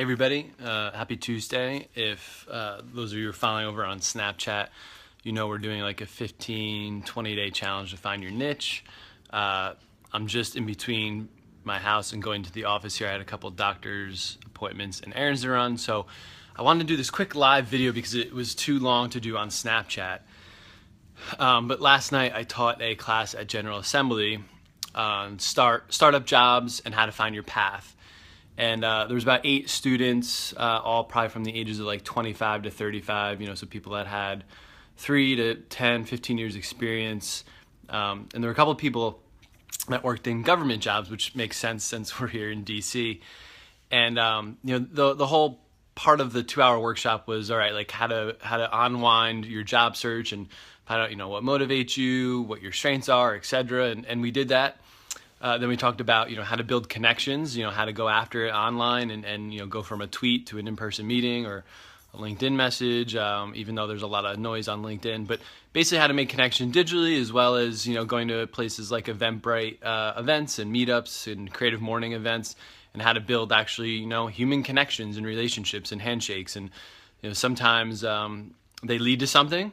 Hey everybody, happy Tuesday. If those of you who are following over on Snapchat, you know we're doing like a 15, 20-day challenge to find your niche. I'm just in between my house and going to the office here. I had a couple doctor's appointments and errands to run, so I wanted to do this quick live video because it was too long to do on Snapchat. But last night I taught a class at General Assembly on startup jobs and how to find your path. And there was about 8 students, all probably from the ages of like 25 to 35, so people that had 3 to 10, 15 years experience. And there were a couple of people that worked in government jobs, which makes sense since we're here in DC. And the whole part of the 2-hour workshop was, all right, like how to unwind your job search and how to, what motivates you, what your strengths are, etc. And we did that. Then we talked about, how to build connections, how to go after it online and go from a tweet to an in-person meeting or a LinkedIn message, even though there's a lot of noise on LinkedIn, but basically how to make connection digitally, as well as, going to places like Eventbrite events and meetups and creative morning events, and how to build actually, human connections and relationships and handshakes. And, sometimes they lead to something.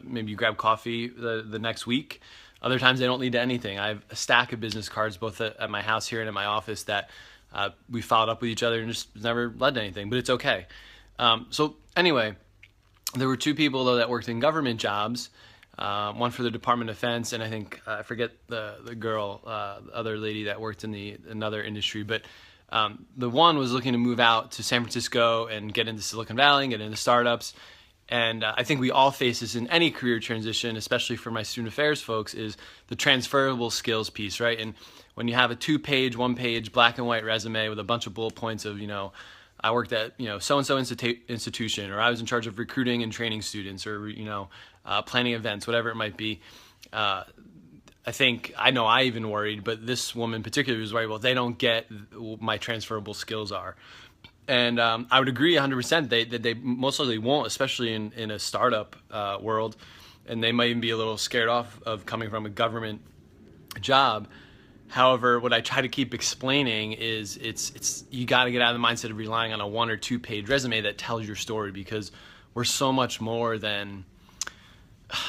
Maybe you grab coffee the next week. Other times they don't lead to anything. I have a stack of business cards both at my house here and at my office that we followed up with each other and just never led to anything, but it's okay. So anyway, there were 2 people though that worked in government jobs, one for the Department of Defense, and I think, I forget the girl, the other lady that worked in another industry, but the one was looking to move out to San Francisco and get into Silicon Valley and get into startups. And I think we all face this in any career transition, especially for my student affairs folks, is the transferable skills piece, right? And when you have a 2-page, 1-page black and white resume with a bunch of bullet points of, I worked at, so-and-so institution, or I was in charge of recruiting and training students, or, planning events, whatever it might be. I know I even worried, but this woman particularly was worried, well, they don't get what my transferable skills are. And I would agree 100% that they most likely won't, especially in a startup world, and they might even be a little scared off of coming from a government job. However, what I try to keep explaining is it's you got to get out of the mindset of relying on a 1 or 2-page resume that tells your story, because we're so much more than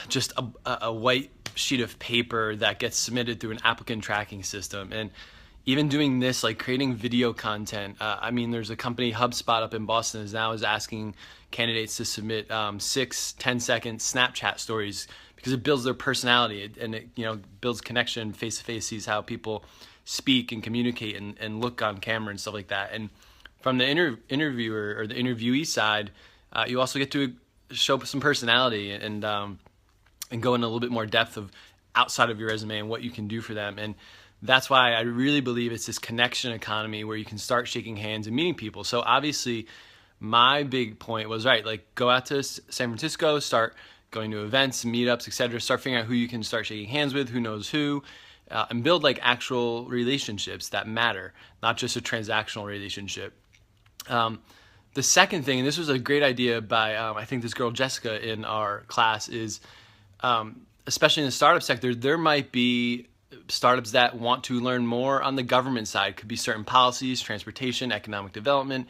just a white sheet of paper that gets submitted through an applicant tracking system. And even doing this, like creating video content, there's a company, HubSpot, up in Boston, is asking candidates to submit 6 10-second Snapchat stories, because it builds their personality and it builds connection face-to-face, sees how people speak and communicate and look on camera and stuff like that. And from the interviewer or the interviewee side, you also get to show some personality and go in a little bit more depth of outside of your resume and what you can do for them. And that's why I really believe it's this connection economy where you can start shaking hands and meeting people. So obviously my big point was, right, like go out to San Francisco, start going to events, meetups, etc. Start figuring out who you can start shaking hands with, who knows who, and build like actual relationships that matter, not just a transactional relationship. The second thing, and this was a great idea by, I think this girl Jessica in our class, is especially in the startup sector, there might be startups that want to learn more on the government side. Could be certain policies, transportation, economic development,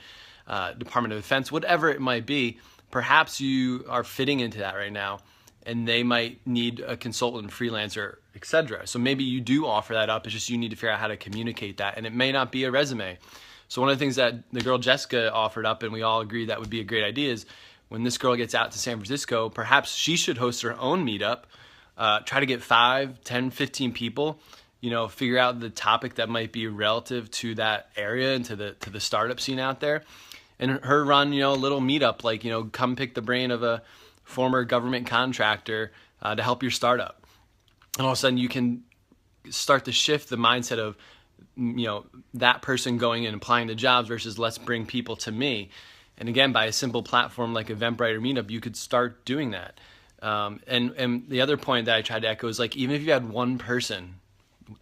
Department of Defense, whatever it might be. Perhaps you are fitting into that right now, and they might need a consultant, freelancer, etc. So maybe you do offer that up. It's just you need to figure out how to communicate that, and it may not be a resume. So one of the things that the girl Jessica offered up, and we all agree that would be a great idea, is when this girl gets out to San Francisco, perhaps she should host her own meetup. Try to get 5, 10, 15 people, figure out the topic that might be relative to that area and to the startup scene out there, and her run, a little meetup, like, come pick the brain of a former government contractor to help your startup. And all of a sudden you can start to shift the mindset of, that person going and applying to jobs versus let's bring people to me. And again, by a simple platform like Eventbrite or Meetup, you could start doing that. And the other point that I tried to echo is, like, even if you had 1 person,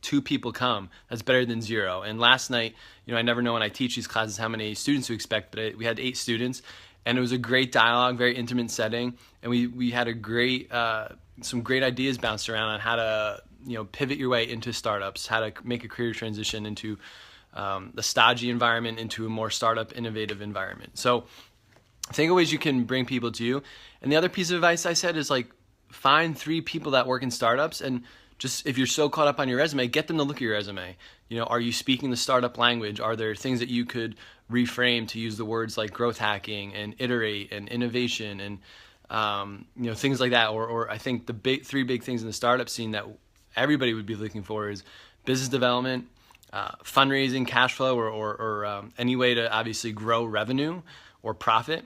2 people come, that's better than 0. And last night, I never know when I teach these classes how many students to expect, but we had 8 students, and it was a great dialogue, very intimate setting, and we had some great ideas bounced around on how to pivot your way into startups, how to make a career transition into the stodgy environment into a more startup innovative environment. So think of ways you can bring people to you. And the other piece of advice I said is like, find 3 people that work in startups, and just, if you're so caught up on your resume, get them to look at your resume. Are you speaking the startup language? Are there things that you could reframe to use the words like growth hacking and iterate and innovation and things like that? Or I think the 3 big things in the startup scene that everybody would be looking for is business development, fundraising, cash flow, or any way to obviously grow revenue or profit.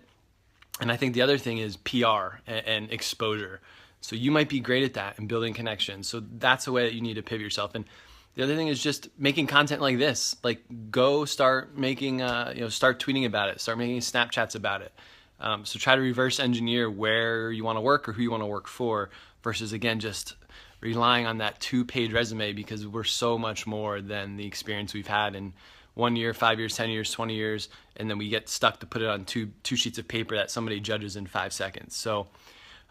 And I think the other thing is PR and exposure. So you might be great at that and building connections. So that's a way that you need to pivot yourself. And the other thing is just making content like this. Like, go start making, start tweeting about it. Start making Snapchats about it. So try to reverse engineer where you want to work or who you want to work for, versus, again, just relying on that 2-page resume, because we're so much more than the experience we've had in 1 year, 5 years, 10 years, 20 years, and then we get stuck to put it on two sheets of paper that somebody judges in 5 seconds. So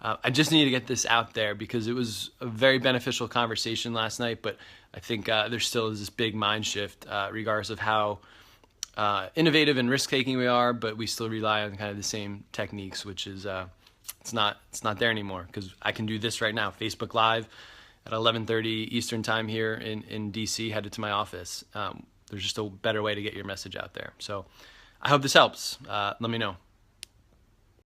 I just need to get this out there because it was a very beneficial conversation last night, but I think there still is this big mind shift regardless of how innovative and risk-taking we are, but we still rely on kind of the same techniques, which is it's not there anymore, because I can do this right now, Facebook Live at 11:30 Eastern time here in DC, headed to my office. There's just a better way to get your message out there. So I hope this helps. Let me know.